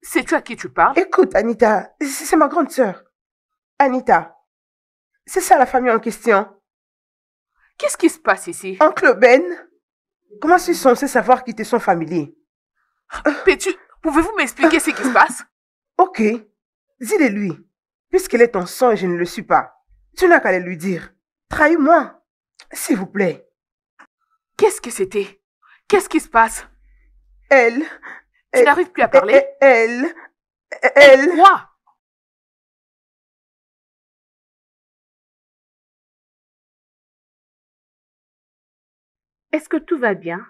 C'est tu à qui tu parles? Écoute, Anita, c'est ma grande sœur. Anita, c'est ça la famille en question. Qu'est-ce qui se passe ici? Oncle Ben, comment suis-je censé savoir qui était son familier? Pouvez-vous m'expliquer ce qui se passe? Ok, dis-le lui. Puisqu'elle est ton sang et je ne le suis pas, tu n'as qu'à le lui dire. Trahis-moi, s'il vous plaît. Qu'est-ce que c'était? Qu'est-ce qui se passe? Elle... Tu n'arrives plus à parler? Elle... Quoi? Est-ce que tout va bien?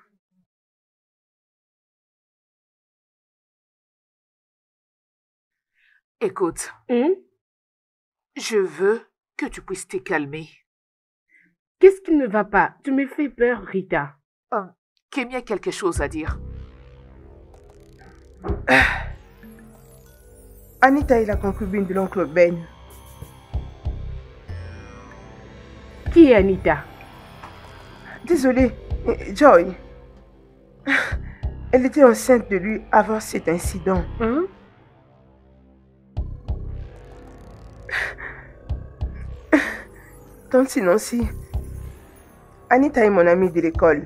Écoute, Hein? je veux que tu puisses te calmer. Qu'est-ce qui ne va pas? Tu me fais peur, Rita. Kémy a quelque chose à dire. Anita est la concubine de l'oncle Ben. Qui est Anita? Désolée, Joy. Elle était enceinte de lui avant cet incident. Hein? Tante Nancy, Anita est mon amie de l'école.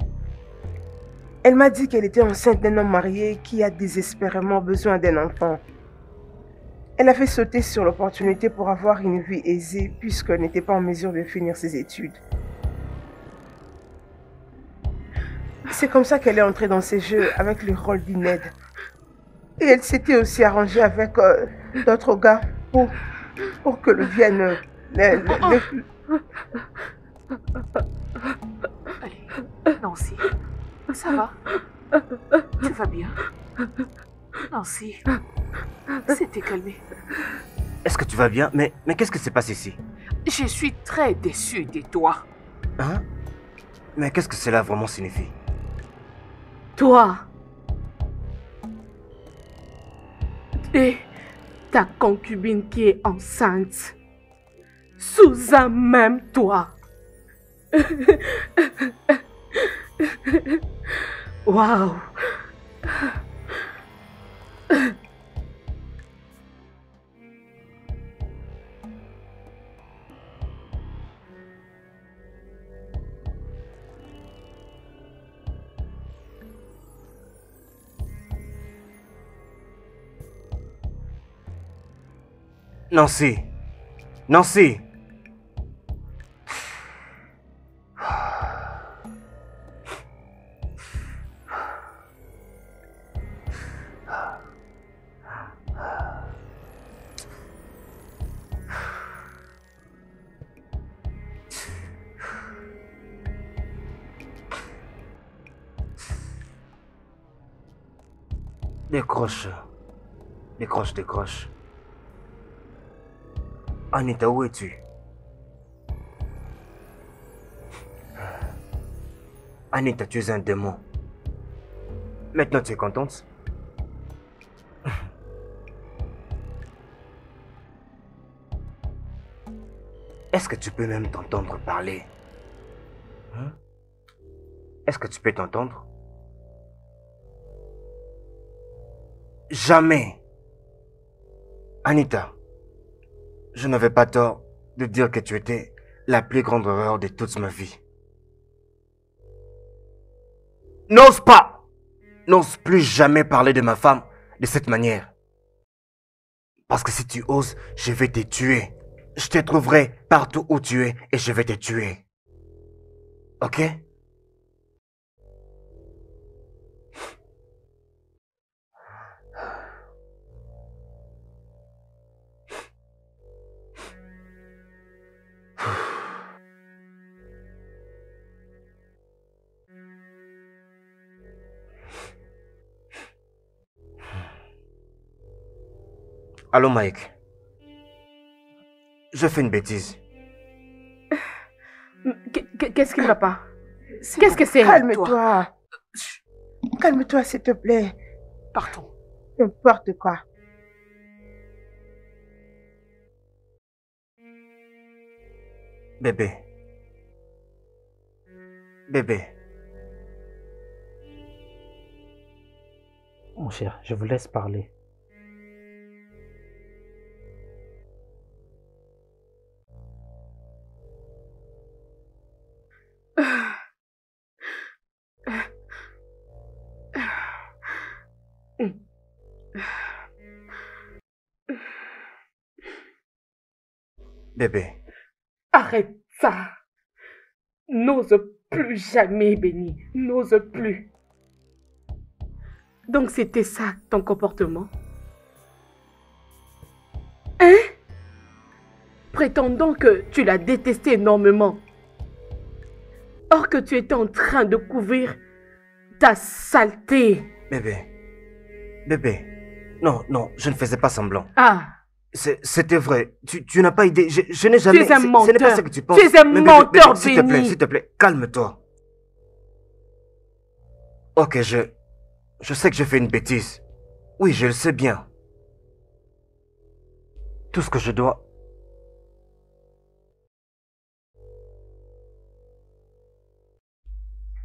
Elle m'a dit qu'elle était enceinte d'un homme marié qui a désespérément besoin d'un enfant. Elle a fait sauter sur l'opportunité pour avoir une vie aisée puisqu'elle n'était pas en mesure de finir ses études. C'est comme ça qu'elle est entrée dans ces jeux avec le rôle d'une aide. Et elle s'était aussi arrangée avec d'autres gars pour que le vienne... Allez, Nancy, ça va? Tu vas bien? Nancy, c'était calmé. Est-ce que tu vas bien? Mais qu'est-ce qui se passe ici? Je suis très déçue de toi. Hein? Mais qu'est-ce que cela vraiment signifie? Toi. Et ta concubine qui est enceinte. Susan, même toi. Waouh. Nancy! Nancy! Décroche. Décroche, décroche. Anita, où es-tu? Anita, tu es un démon. Maintenant, tu es contente? Est-ce que tu peux même t'entendre parler? Hein? Est-ce que tu peux t'entendre? Jamais. Anita, je n'avais pas tort de dire que tu étais la plus grande erreur de toute ma vie. N'ose pas! N'ose plus jamais parler de ma femme de cette manière. Parce que si tu oses, je vais te tuer. Je te trouverai partout où tu es et je vais te tuer. Ok? Allô, Mike. Je fais une bêtise. Qu'est-ce qui ne va pas? Qu'est-ce que c'est? Calme-toi. Calme-toi, s'il te plaît. Partons. N'importe quoi. Bébé. Bébé. Mon cher, je vous laisse parler. Bébé. Arrête ça. N'ose plus jamais, Béni. N'ose plus. Donc c'était ça ton comportement? Hein? Prétendant que tu l'as détesté énormément. Or que tu étais en train de couvrir ta saleté. Bébé. Non, je ne faisais pas semblant. Ah. C'était vrai. Tu n'as pas idée. Je n'ai jamais... Tu es un menteur. Ce n'est pas ce que tu penses. Tu es un menteur, Béni. S'il te plaît, calme-toi. Ok, je sais que j'ai fait une bêtise. Oui, je le sais bien. Tout ce que je dois...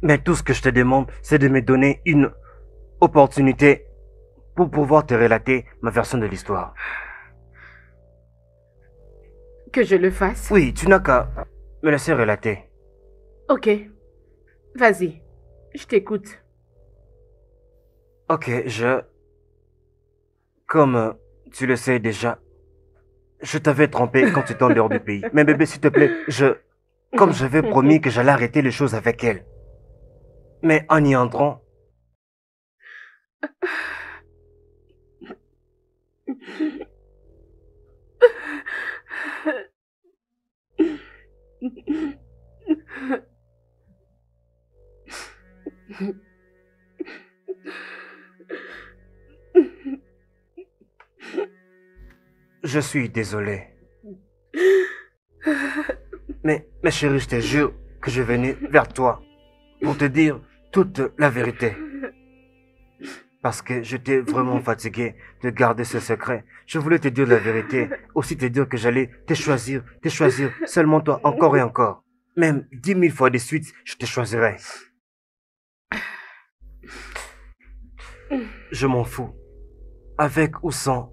Mais tout ce que je te demande, c'est de me donner une opportunité pour pouvoir te relater ma version de l'histoire. Que je le fasse? Oui, tu n'as qu'à me laisser relater. Ok. Vas-y. Je t'écoute. Ok, Comme tu le sais déjà, je t'avais trompé quand tu étais en dehors du pays. Mais bébé, s'il te plaît, Comme j'avais promis que j'allais arrêter les choses avec elle. Mais en y entrant... Je suis désolé. Mais chérie, je te jure que je venais vers toi pour te dire toute la vérité. Parce que j'étais vraiment fatigué de garder ce secret. Je voulais te dire la vérité, aussi te dire que j'allais te choisir seulement toi, encore et encore. Même 10 000 fois de suite, je te choisirai. Je m'en fous. Avec ou sans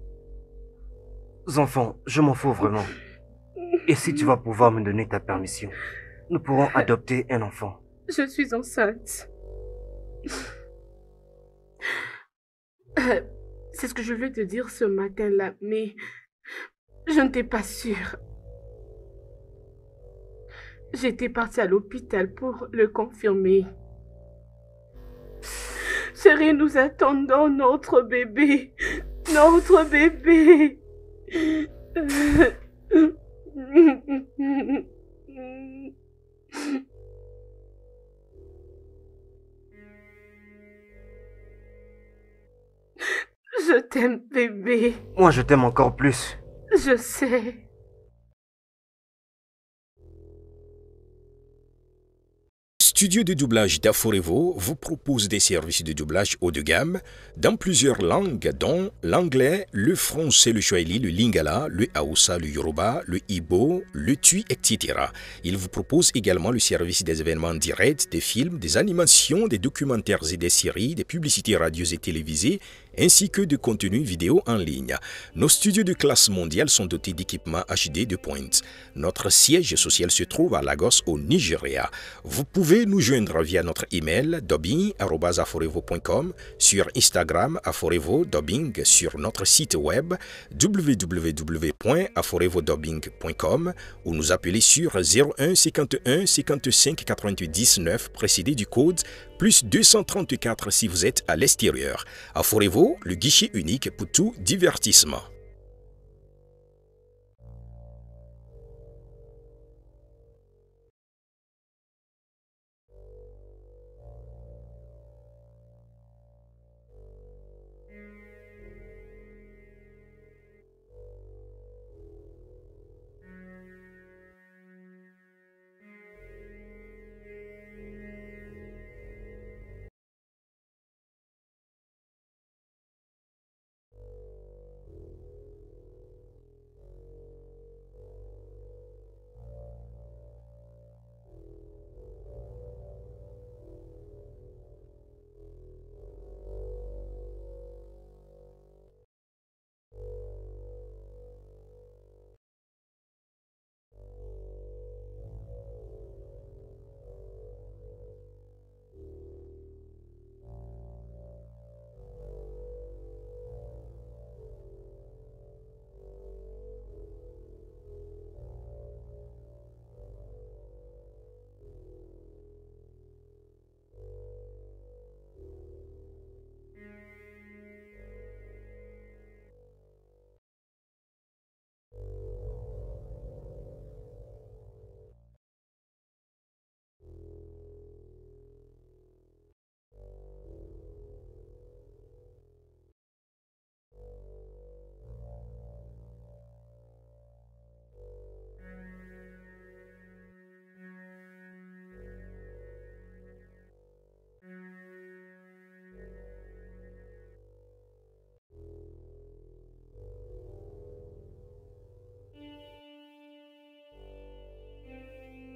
enfants, je m'en fous vraiment. Et si tu vas pouvoir me donner ta permission, nous pourrons adopter un enfant. Je suis enceinte. C'est ce que je voulais te dire ce matin-là, mais je n'étais pas sûre. J'étais partie à l'hôpital pour le confirmer. Chérie, nous attendons notre bébé. Notre bébé. Je t'aime, bébé. Moi, je t'aime encore plus. Je sais. Studio de doublage d'Aforevo vous propose des services de doublage haut de gamme dans plusieurs langues, dont l'anglais, le français, le swahili, le lingala, le hausa, le yoruba, le ibo, le tui, etc. Il vous propose également le service des événements directs, des films, des animations, des documentaires et des séries, des publicités radios et télévisées, ainsi que de contenus vidéo en ligne. Nos studios de classe mondiale sont dotés d'équipements HD de pointe. Notre siège social se trouve à Lagos, au Nigeria. Vous pouvez nous joindre via notre email dubbing@aforevo.com, sur Instagram Aforevo Dubbing, sur notre site web www.aforevodubbing.com ou nous appeler sur 01 51 55 88 19 précédé du code plus 234 si vous êtes à l'extérieur. Aforevo, le guichet unique pour tout divertissement.